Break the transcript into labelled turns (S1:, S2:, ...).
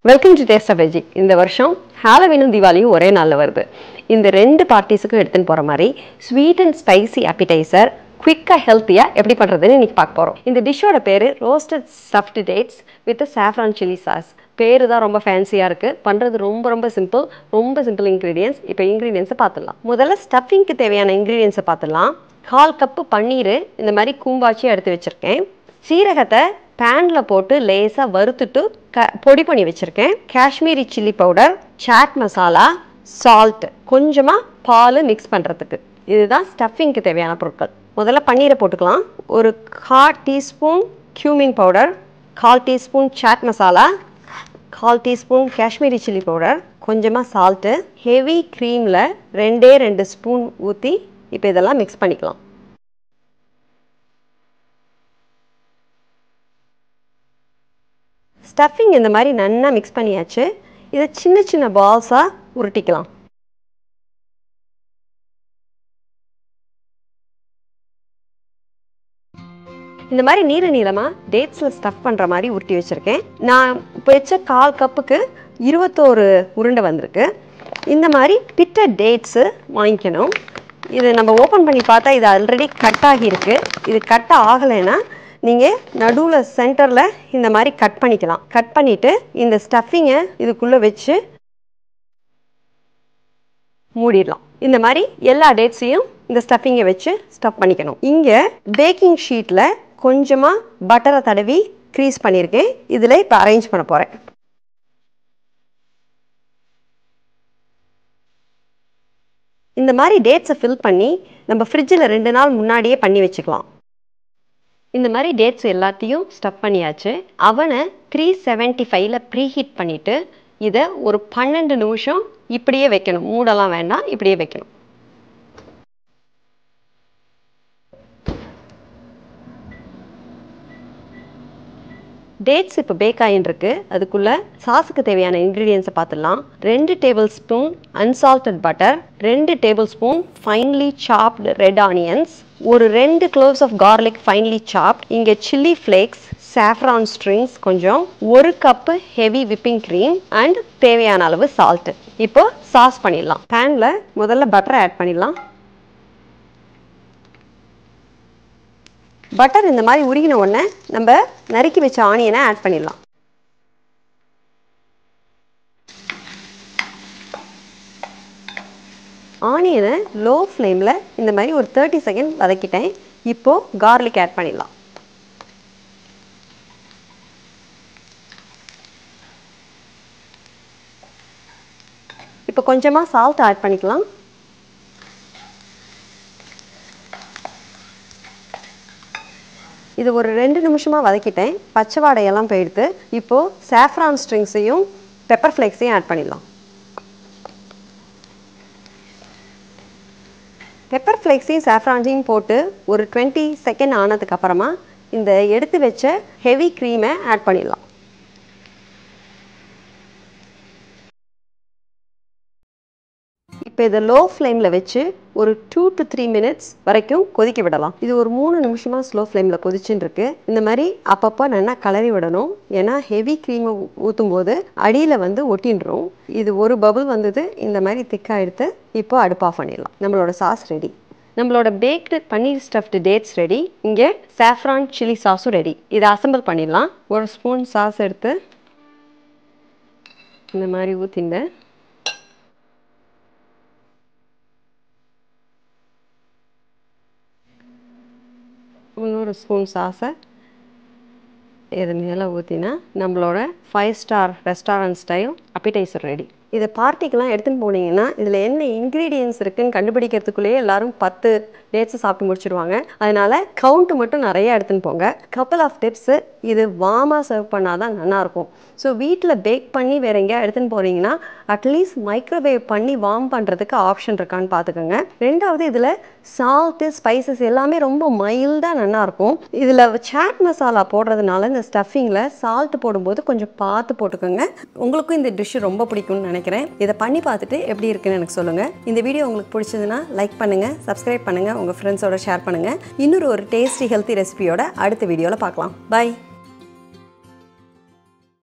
S1: Welcome to taste of veggie. இந்த வருஷம் ஹாலோவீனும் தீபாவளியும் ஒரே நாளில் வருது. இந்த ரெண்டு பார்ட்டிஸுக்கும் எடுத்துன்னு போகிற மாதிரி ஸ்வீட் அண்ட் ஸ்பைசி appetizer குவிக்காக ஹெல்த்தியாக எப்படி பண்ணுறதுன்னு இன்றைக்கி பார்க்க போகிறோம். இந்த டிஷ்ஷோட பேர் roasted stuffed dates with saffron chilli sauce. பேர் தான் ரொம்ப ஃபேன்சியாக இருக்குது, பண்ணுறது ரொம்ப சிம்பிள் இன்க்ரீடியன்ஸ். இப்போ இன்க்ரீடியன்ஸை பார்த்துடலாம். முதல்ல ஸ்டஃபிங்க்கு தேவையான இன்க்ரீடியன்ஸை பார்த்துடலாம். 1/4 கப்பு பன்னீர் இந்த மாதிரி கூம்பாச்சி எடுத்து வச்சுருக்கேன். சீரகத்தை பேனில் போட்டு லேசாக வறுத்துட்டு பொடி பண்ணி வச்சுருக்கேன். Kashmiri chilli powder, chaat masala, salt, கொஞ்சமாக பால் மிக்ஸ் பண்ணுறதுக்கு. இதுதான் ஸ்டஃபிங்க்கு தேவையான பொருட்கள். முதல்ல பன்னீரை போட்டுக்கலாம். ஒரு 1/4 teaspoon cumin powder, 1/4 teaspoon chaat masala, 1/4 teaspoon Kashmiri chilli powder, கொஞ்சமாக சால்ட்டு, ஹெவி க்ரீமில் 2 ஸ்பூன் ஊற்றி இப்போ இதெல்லாம் மிக்ஸ் பண்ணிக்கலாம். ஸ்டஃபிங் இந்த மாதிரி நல்லா மிக்ஸ் பண்ணியாச்சு. இதை சின்ன பால்ஸாக உருட்டிக்கலாம். இந்த மாதிரி நீளமாக டேட்ஸில் ஸ்டஃப் பண்ணுற மாதிரி உருட்டி வச்சுருக்கேன். நான் இப்போ வச்ச 1/4 கப்புக்கு 21 உருண்டை வந்திருக்கு. இந்த மாதிரி பிட்ட டேட்ஸு வாங்கிக்கணும். இது நம்ம ஓப்பன் பண்ணி பார்த்தா இது ஆல்ரெடி கட் ஆகியிருக்கு. இது கட் ஆகலைன்னா நீங்கள் நடுவில் சென்டரில் இந்த மாதிரி கட் பண்ணிக்கலாம். கட் பண்ணிவிட்டு இந்த ஸ்டஃபிங்கை இதுக்குள்ளே வச்சு மூடிடலாம். இந்த மாதிரி எல்லா டேட்ஸையும் இந்த ஸ்டஃபிங்கை வச்சு ஸ்டஃப் பண்ணிக்கணும். இங்கே பேக்கிங் ஷீட்டில் கொஞ்சமாக பட்டரை தடவி க்ரீஸ் பண்ணியிருக்கேன். இதில் இப்போ அரேஞ்ச் பண்ண போகிறேன். இந்த மாதிரி டேட்ஸை ஃபில் பண்ணி நம்ம ஃப்ரிட்ஜில் 2 நாள் முன்னாடியே பண்ணி வச்சுக்கலாம். இந்த மாதிரி டேட்ஸ் எல்லாத்தையும் ஸ்டஃப் பண்ணியாச்சு. அவனை 375ல் ப்ரீஹீட் பண்ணிவிட்டு இதை ஒரு 12 நிமிஷம் இப்படியே வைக்கணும். மூடலாம் வேண்டாம், இப்படியே வைக்கணும். டேட்ஸ் இப்போ பேக் ஆகிட்டுருக்கு. அதுக்குள்ளே சாஸுக்கு தேவையான இன்க்ரீடியன்ஸை பார்த்துடலாம். 2 tablespoon unsalted butter, 2 tablespoon finely chopped red onions, ஒரு 2 cloves of garlic finely chopped, இங்கே சில்லி ஃப்ளேக்ஸ், சாஃப்ரான் ஸ்ட்ரிங்ஸ் கொஞ்சம், 1 cup heavy whipping cream and தேவையான அளவு சால்ட்டு. இப்போ சாஸ் பண்ணிடலாம். பேனில் முதல்ல பட்டரை ஆட் பண்ணிடலாம். பட்டர் இந்த மாதிரி உருகின உடனே நம்ம நறுக்கி வச்ச ஆனியனை ஆட் பண்ணிடலாம். ஆனியனை லோ ஃப்ளேமில் இந்த மாதிரி ஒரு 30 செகண்ட் வதக்கிட்டேன். இப்போது கார்லிக் ஆட் பண்ணிடலாம். இப்போ கொஞ்சமாக சால்ட் ஆட் பண்ணிக்கலாம். இது ஒரு 2 நிமிஷமாக வதக்கிட்டேன். பச்சை வாடையெல்லாம் போயிடுது. இப்போது சாஃப்ரான் ஸ்ட்ரிங்ஸையும் பெப்பர் ஃப்ளேக்ஸையும் ஆட் பண்ணிடலாம். பெப்பர் ஃப்ளேக்ஸையும் சாஃப்ரான்ஸையும் போட்டு ஒரு 20 செகண்ட் ஆனதுக்கப்புறமா இந்த எடுத்து வச்ச ஹெவி க்ரீமை ஆட் பண்ணிடலாம். இப்போ இதை லோ ஃப்ளேமில் வச்சு ஒரு 2 to 3 minutes வரைக்கும் கொதிக்க விடலாம். இது ஒரு 3 நிமிஷமாக ஸ்லோ ஃப்ளேமில் கொதிச்சுன்னு இருக்கு. இந்த மாதிரி அப்பப்போ நல்லா கலரி விடணும். ஏன்னா ஹெவி க்ரீமை ஊற்றும் போது அடியில் ஒட்டின்றும். இது ஒரு பபுள் வந்தது, இந்த மாதிரி திக்காக எடுத்து இப்போ அடுப்பு ஆஃப் பண்ணிடலாம். நம்மளோட சாஸ் ரெடி. நம்மளோட பேக்டு பன்னீர் ஸ்டஃப்டு டேட்ஸ் ரெடி. இங்கே சாஃப்ரான் சில்லி சாஸும் ரெடி. இதை அசம்பிள் பண்ணிடலாம். 1 ஸ்பூன் சாஸ் எடுத்து இந்த மாதிரி ஊற்றிங்க. இன்னொரு ஸ்பூன் சாஸை இது மேலே ஊற்றினா நம்மளோட 5 star restaurant style appetizer ready. இதை பார்ட்டிக்கெலாம் எடுத்துன்னு போனீங்கன்னா இதில் என்ன இன்க்ரீடியன்ஸ் இருக்குதுன்னு கண்டுபிடிக்கிறதுக்குள்ளேயே எல்லோரும் 10 டேட்ஸை சாப்பிட்டு முடிச்சுடுவாங்க. அதனால் கவுண்ட்டு மட்டும் நிறையா எடுத்துன்னு போங்க. கப்பல் ஆஃப் டிப்ஸு, இது வார்மாக சர்வ் பண்ணால் தான் நல்லாயிருக்கும். ஸோ வீட்டில் பேக் பண்ணி வேறு எங்கேயா எடுத்துன்னு போகிறீங்கன்னா அட்லீஸ்ட் மைக்ரோவேவ் பண்ணி வார்ம் பண்ணுறதுக்கு ஆப்ஷன் இருக்கான்னு பார்த்துக்கோங்க. 2வது இதில் சால்ட்டு ஸ்பைசஸ் எல்லாமே ரொம்ப மைல்டாக நல்லாயிருக்கும். இதில் சாட் மசாலா போடுறதுனால இந்த ஸ்டஃபிங்கில் சால்ட்டு போடும்போது கொஞ்சம் பார்த்து போட்டுக்கோங்க. உங்களுக்கும் இந்த டிஷ்ஷு ரொம்ப பிடிக்கும்னு நினைக்கிறேன். இதை பண்ணி பார்த்துட்டு எப்படி இருக்குன்னு எனக்கு சொல்லுங்கள். இந்த வீடியோ உங்களுக்கு பிடிச்சதுன்னா லைக் பண்ணுங்கள், சப்ஸ்கிரைப் பண்ணுங்கள், உங்கள் ஃப்ரெண்ட்ஸோட ஷேர் பண்ணுங்கள். இன்னொரு டேஸ்டி ஹெல்த்தி ரெசிபியோட அடுத்த வீடியோவில் பார்க்கலாம். பை.